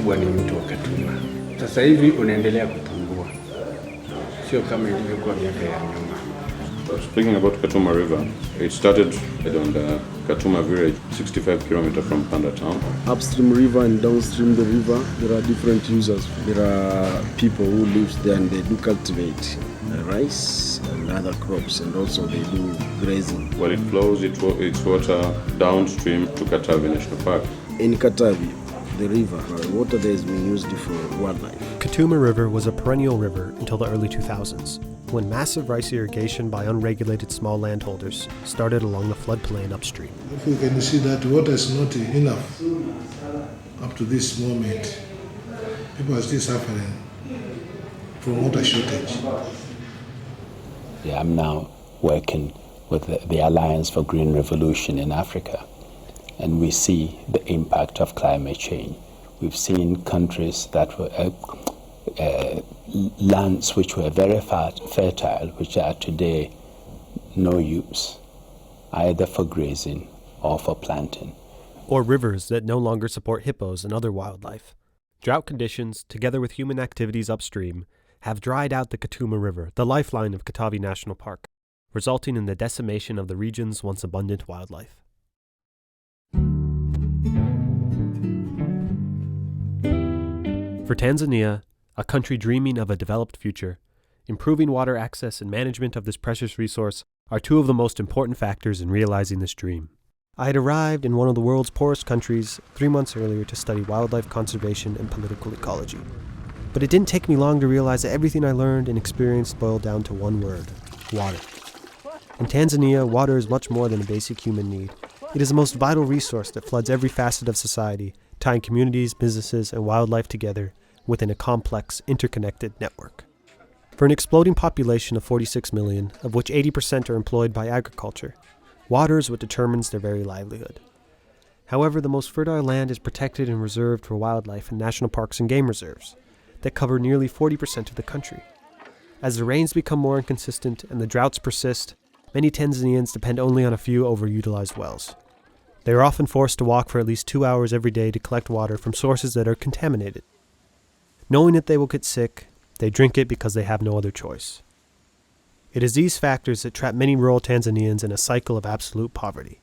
mkubwa ni mto wa Katuma. Sasa hivi unaendelea kupungua, sio kama ilivyokuwa miaka ya nyuma. Speaking about Katuma River, it started on the Katuma village, 65 km from Panda town. Upstream river and downstream the river, there are different users. There are people who live there and they do cultivate rice and other crops, and also they do grazing. Well, it flows its water downstream to Katavi National Park. In Katavi, the river, water there is being used for wildlife. Katuma River was a perennial river until the early 2000s, when massive rice irrigation by unregulated small landholders started along the floodplain upstream. If we can see that water is not enough up to this moment, people are still suffering from water shortage. Yeah, I'm now working with the Alliance for Green Revolution in Africa, and we see the impact of climate change. We've seen countries that were lands which were very fertile, which are today no use, either for grazing or for planting. Or rivers that no longer support hippos and other wildlife. Drought conditions, together with human activities upstream, have dried out the Katuma River, the lifeline of Katavi National Park, resulting in the decimation of the region's once abundant wildlife. For Tanzania, a country dreaming of a developed future, improving water access and management of this precious resource are two of the most important factors in realizing this dream. I had arrived in one of the world's poorest countries 3 months earlier to study wildlife conservation and political ecology. But it didn't take me long to realize that everything I learned and experienced boiled down to one word: water. In Tanzania, water is much more than a basic human need. It is the most vital resource that floods every facet of society, tying communities, businesses, and wildlife together within a complex, interconnected network. For an exploding population of 46 million, of which 80% are employed by agriculture, water is what determines their very livelihood. However, the most fertile land is protected and reserved for wildlife in national parks and game reserves that cover nearly 40% of the country. As the rains become more inconsistent and the droughts persist, many Tanzanians depend only on a few overutilized wells. They are often forced to walk for at least 2 hours every day to collect water from sources that are contaminated. Knowing that they will get sick, they drink it because they have no other choice. It is these factors that trap many rural Tanzanians in a cycle of absolute poverty.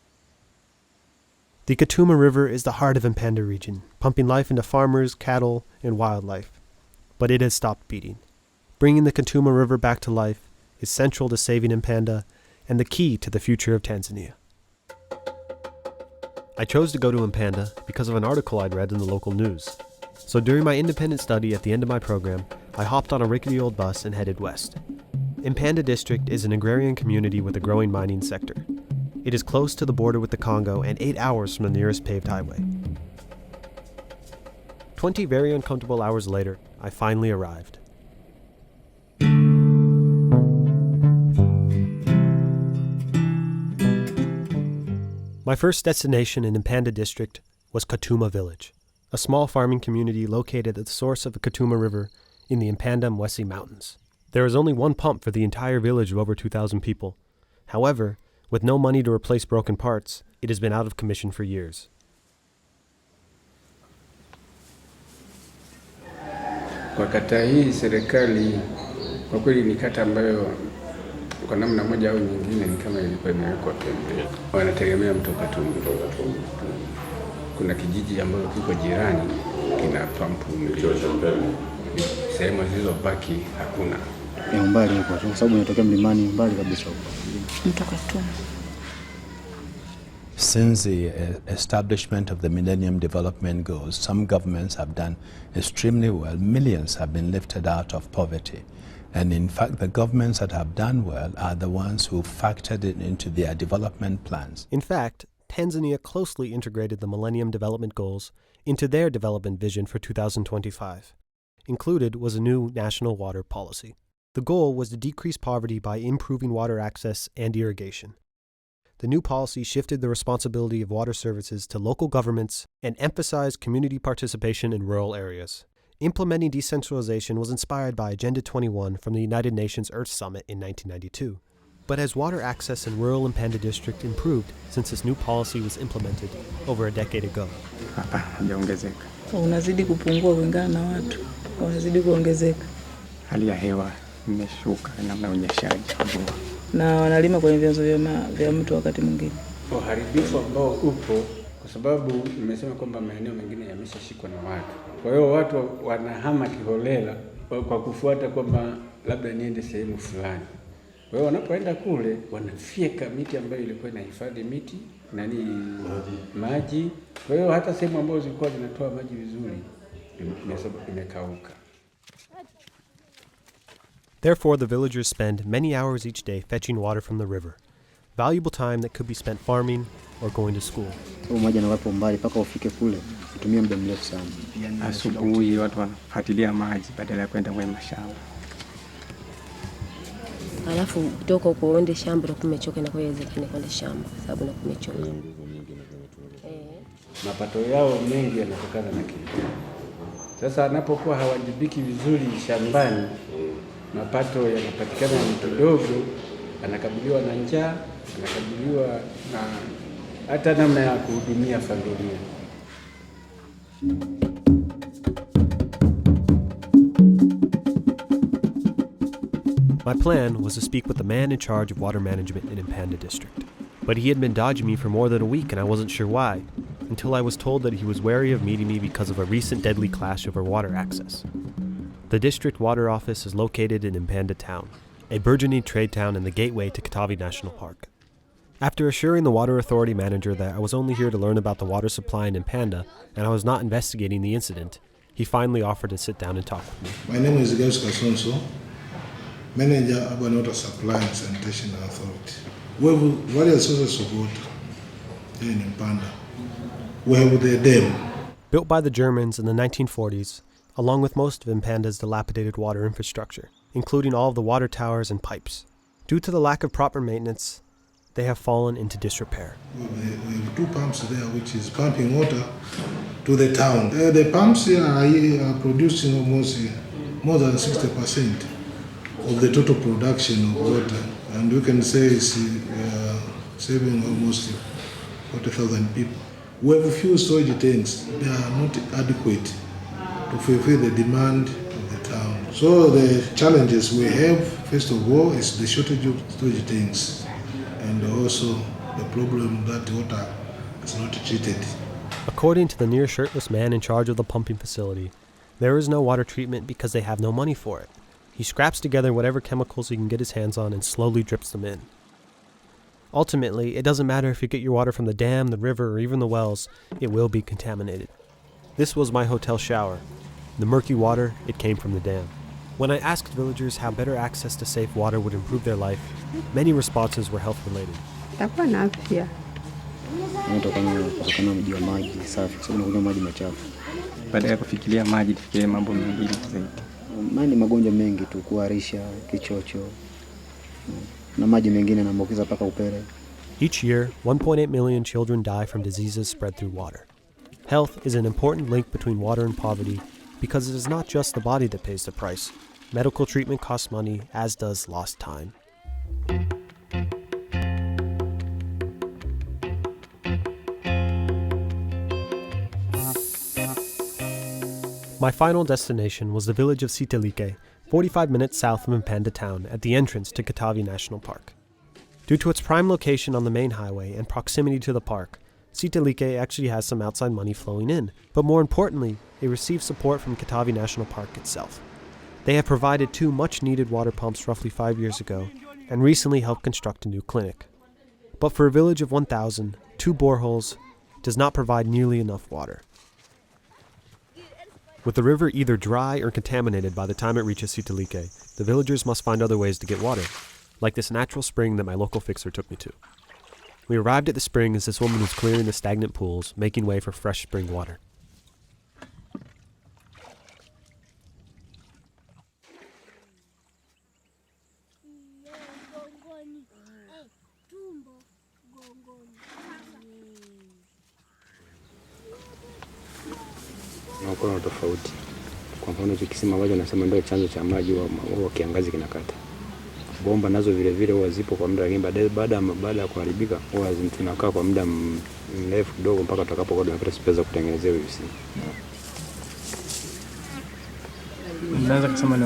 The Katuma River is the heart of Mpanda region, pumping life into farmers, cattle, and wildlife. But it has stopped beating. Bringing the Katuma River back to life is central to saving Mpanda and the key to the future of Tanzania. I chose to go to Mpanda because of an article I'd read in the local news. So during my independent study at the end of my program, I hopped on a rickety old bus and headed west. Mpanda district is an agrarian community with a growing mining sector. It is close to the border with the Congo and 8 hours from the nearest paved highway. 20 very uncomfortable hours later, I finally arrived. My first destination in Mpanda district was Katuma village, a small farming community located at the source of the Katuma River in the Mpanda Mwesi Mountains. There is only one pump for the entire village of over 2,000 people. However, with no money to replace broken parts, it has been out of commission for years. Kwa kata hii serikali kwa kweli ni kata ambayo kwa namna moja au nyingine ni kama ilikuwa imewekwa pembeni. Wanategemea mto Katuma. Kuna kijiji ambacho kiko jirani kina pampu mbili. Sehemu zilizobaki hakuna. Ni mbali huko kwa sababu inatokea mlimani mbali kabisa huko. Mto Katuma. Since the establishment of the Millennium Development Goals, some governments have done extremely well. Millions have been lifted out of poverty. And in fact, the governments that have done well are the ones who factored it into their development plans. In fact, Tanzania closely integrated the Millennium Development Goals into their development vision for 2025. Included was a new national water policy. The goal was to decrease poverty by improving water access and irrigation. The new policy shifted the responsibility of water services to local governments and emphasized community participation in rural areas. Implementing decentralization was inspired by Agenda 21 from the United Nations Earth Summit in 1992. But has water access in rural Mpanda district improved since this new policy was implemented over a decade ago? unazidi kupungua kulingana na watu, unazidi kuongezeka. Hali ya hewa imeshuka na unyeshaji mvua. Na wanalima kwenye vyanzo vya mto wakati mwingine. Uharibifu ambao upo kwa sababu nimesema kwamba maeneo mengine yameshashikwa na watu. Kwa hiyo watu wanahama kiholela kwa kufuata kwamba labda niende sehemu fulani. Kwa hiyo wanapoenda kule wanafyeka miti ambayo ilikuwa inahifadhi miti maji. Kwa hiyo hata sehemu ambazo zilikuwa zinatoa maji vizuri imekauka. Therefore, the villagers spend many hours each day fetching water from the river, valuable time that could be spent farming or going to school. Maji yanawapo mbali mpaka ufike kule, utumie muda mrefu sana. Asubuhi watu wanafuatilia maji badala ya kwenda kwenye mashamba. Alafu kutoka huko uende shamba na kumechoka na kuwezekana kwenda shamba sababu na kumechoka. Mapato yao mengi yanatokana na kilimo. Sasa anapokuwa hawajibiki vizuri shambani, mapato yanapatikana kidogo, anakabiliwa na njaa, anakabiliwa na hata namna ya kuhudumia familia. My plan was to speak with the man in charge of water management in Mpanda district. But he had been dodging me for more than a week and I wasn't sure why, until I was told that he was wary of meeting me because of a recent deadly clash over water access. The district water office is located in Mpanda town, a burgeoning trade town and the gateway to Katavi National Park. After assuring the water authority manager that I was only here to learn about the water supply in Mpanda and I was not investigating the incident, he finally offered to sit down and talk with me. My name is Kasonso, Manager Urban Water Supply and Sanitation Authority. We have various sources of water in Mpanda. We have the dam. Built by the Germans in the 1940s, along with most of Mpanda's dilapidated water infrastructure, including all of the water towers and pipes. Due to the lack of proper maintenance, they have fallen into disrepair. We have 2 pumps there which is pumping water to the town. The pumps here are producing almost more than 60% of the total production of water, and we can say it's saving almost 40,000 people. We have a few storage tanks. They are not adequate to fulfill the demand of the town. So the challenges we have, first of all, is the shortage of storage tanks, and also the problem that water is not treated. According to the near shirtless man in charge of the pumping facility, there is no water treatment because they have no money for it. He scraps together whatever chemicals he can get his hands on and slowly drips them in. Ultimately, it doesn't matter if you get your water from the dam, the river, or even the wells, it will be contaminated. This was my hotel shower. The murky water, it came from the dam. When I asked villagers how better access to safe water would improve their life, many responses were health-related. Baada ya kufikiria maji, tufikirie mambo mengine zaidi. Maji magonjwa mengi tu, kuharisha, kichocho, na maji mengine yanaambukiza paka upele. Each year, 1.8 million children die from diseases spread through water. Health is an important link between water and poverty because it is not just the body that pays the price. Medical treatment costs money, as does lost time. My final destination was the village of Sitelike, 45 minutes south of Mpanda town at the entrance to Katavi National Park. Due to its prime location on the main highway and proximity to the park, Sitelike actually has some outside money flowing in, but more importantly, it receives support from Katavi National Park itself. They have provided 2 much-needed water pumps roughly 5 years ago, and recently helped construct a new clinic. But for a village of 1,000, 2 boreholes does not provide nearly enough water. With the river either dry or contaminated by the time it reaches Sitelike, the villagers must find other ways to get water, like this natural spring that my local fixer took me to. We arrived at the spring as this woman was clearing the stagnant pools, making way for fresh spring water. Kuna tofauti. Kwa mfano kisima moja nasema ndio chanzo cha maji wa kiangazi kinakata. Bomba nazo vile vile huwa zipo kwa muda, lakini baada ya kuharibika huwa zinakaa kwa muda mrefu kidogo mpaka tutakapokuwa tunapata space za kutengenezea visima. naweza kusema ni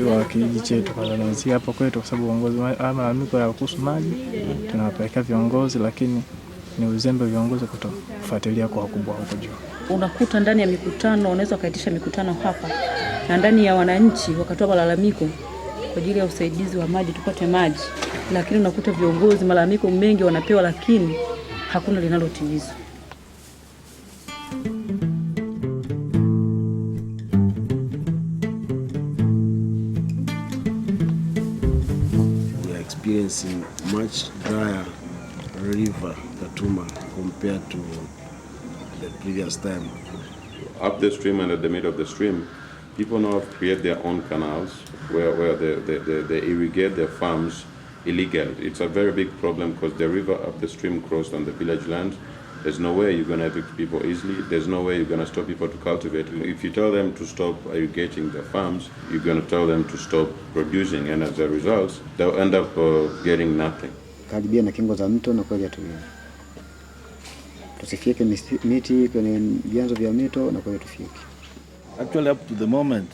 wa kijiji chetu Tanzania hapa kwetu, kwa sababu uongozi malalamiko ya kuhusu maji tunawapelekea viongozi, lakini ni uzembe viongozi kutofuatilia kwa wakubwa huko juu. Unakuta ndani ya mikutano, unaweza kaitisha mikutano hapa na ndani ya wananchi wakatoa malalamiko kwa ajili ya usaidizi wa maji, tupate maji, lakini unakuta viongozi malalamiko mengi wanapewa, lakini hakuna linalotimizwa. We are experiencing much drier river Katuma compared to the previous time. Up the stream and at the middle of the stream, people now create their own canals where they irrigate their farms illegally. It's a very big problem because the river up the stream crossed on the village land. There's no way you're going to evict people easily. There's no way you're going to stop people to cultivate. If you tell them to stop irrigating their farms, you're going to tell them to stop producing, and as a result, they'll end up getting nothing. Karibia na kingo za mto na kweli tusifike miti kwenye vyanzo vya mito na kweli tufike. Actually, up to the moment,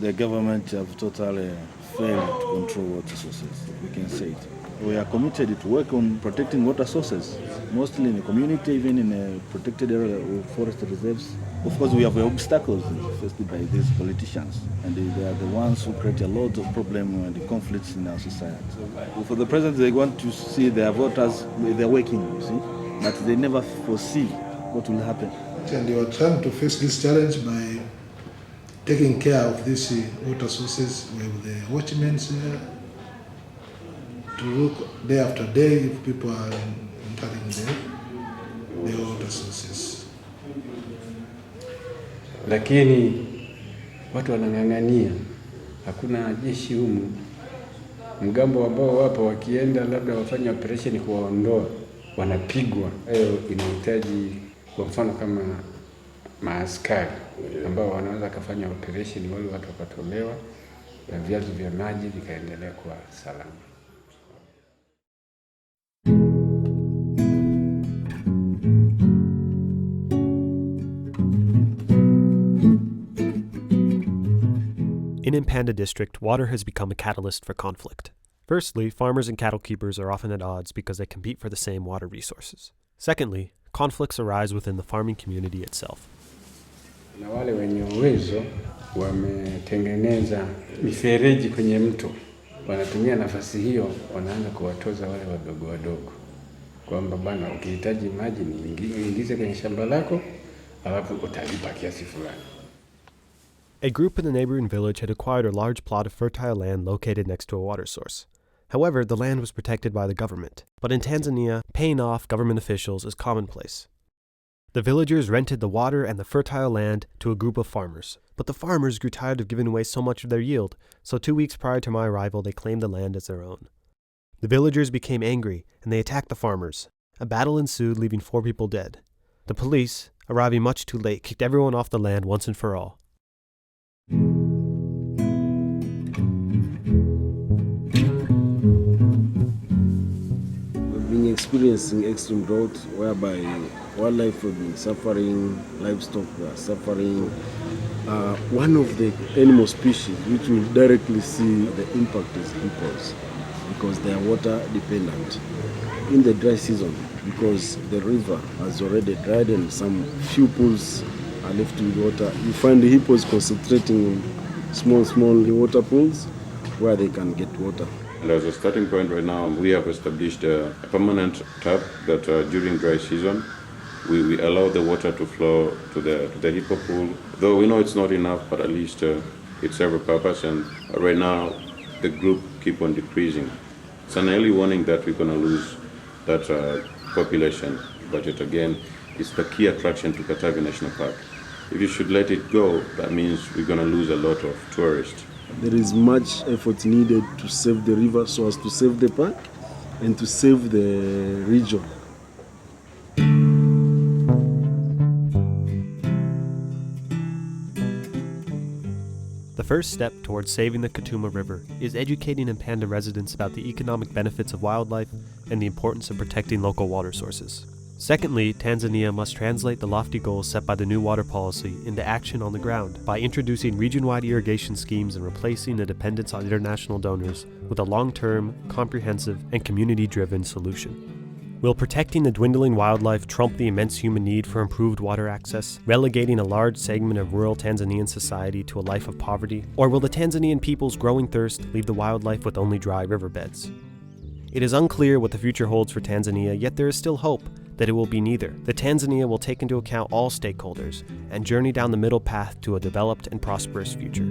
the government have totally failed to control water sources, we can say it. We are committed to work on protecting water sources, mostly in the community, even in a protected area of forest reserves. Of course, we have obstacles faced by these politicians, and they are the ones who create a lot of problems and conflicts in our society. For the present, they want to see their voters, they're working, you see, but they never foresee what will happen. And they are trying to face this challenge by taking care of these water sources with the watchmen here, to look day after day if people are entering the water sources. Lakini watu wanang'ang'ania, hakuna jeshi humu. Mgambo ambao wapo wakienda labda wafanya operation kuwaondoa, wanapigwa. Hayo inahitaji kwa mfano kama maaskari ambao wanaweza kufanya operation, wale watu wakatolewa na vyanzo vya maji vikaendelea kuwa salama. In Mpanda district, water has become a catalyst for conflict. Firstly, farmers and cattle keepers are often at odds because they compete for the same water resources. Secondly, conflicts arise within the farming community itself. Na wale wenye uwezo wametengeneza mifereji kwenye mto. Wanatumia nafasi hiyo, wanaanza kuwatoza wale wadogo wadogo kwamba bwana, ukihitaji maji niingize kwenye shamba lako, alafu utalipa kiasi fulani. A group in the neighboring village had acquired a large plot of fertile land located next to a water source. However, the land was protected by the government, but in Tanzania, paying off government officials is commonplace. The villagers rented the water and the fertile land to a group of farmers, but the farmers grew tired of giving away so much of their yield, so 2 weeks prior to my arrival they claimed the land as their own. The villagers became angry, and they attacked the farmers. A battle ensued, leaving 4 people dead. The police, arriving much too late, kicked everyone off the land once and for all. We've been experiencing extreme drought whereby wildlife have been suffering, livestock are suffering. One of the animal species which will directly see the impact is hippos, because they are water dependent. In the dry season, because the river has already dried and some few pools are left with water, you find the hippos concentrating in small water pools where they can get water. And as a starting point right now, we have established a permanent tap that during dry season, we allow the water to flow to the hippo pool. Though we know it's not enough, but at least it serves a purpose, and right now the group keep on decreasing. It's an early warning that we're going to lose that population, but yet again, it's the key attraction to Katavi National Park. If you should let it go, that means we're going to lose a lot of tourists. There is much effort needed to save the river so as to save the park and to save the region. The first step towards saving the Katuma River is educating Mpanda residents about the economic benefits of wildlife and the importance of protecting local water sources. Secondly, Tanzania must translate the lofty goals set by the new water policy into action on the ground by introducing region-wide irrigation schemes and replacing the dependence on international donors with a long-term, comprehensive, and community-driven solution. Will protecting the dwindling wildlife trump the immense human need for improved water access, relegating a large segment of rural Tanzanian society to a life of poverty? Or will the Tanzanian people's growing thirst leave the wildlife with only dry riverbeds? It is unclear what the future holds for Tanzania, yet there is still hope that it will be neither. That Tanzania will take into account all stakeholders and journey down the middle path to a developed and prosperous future.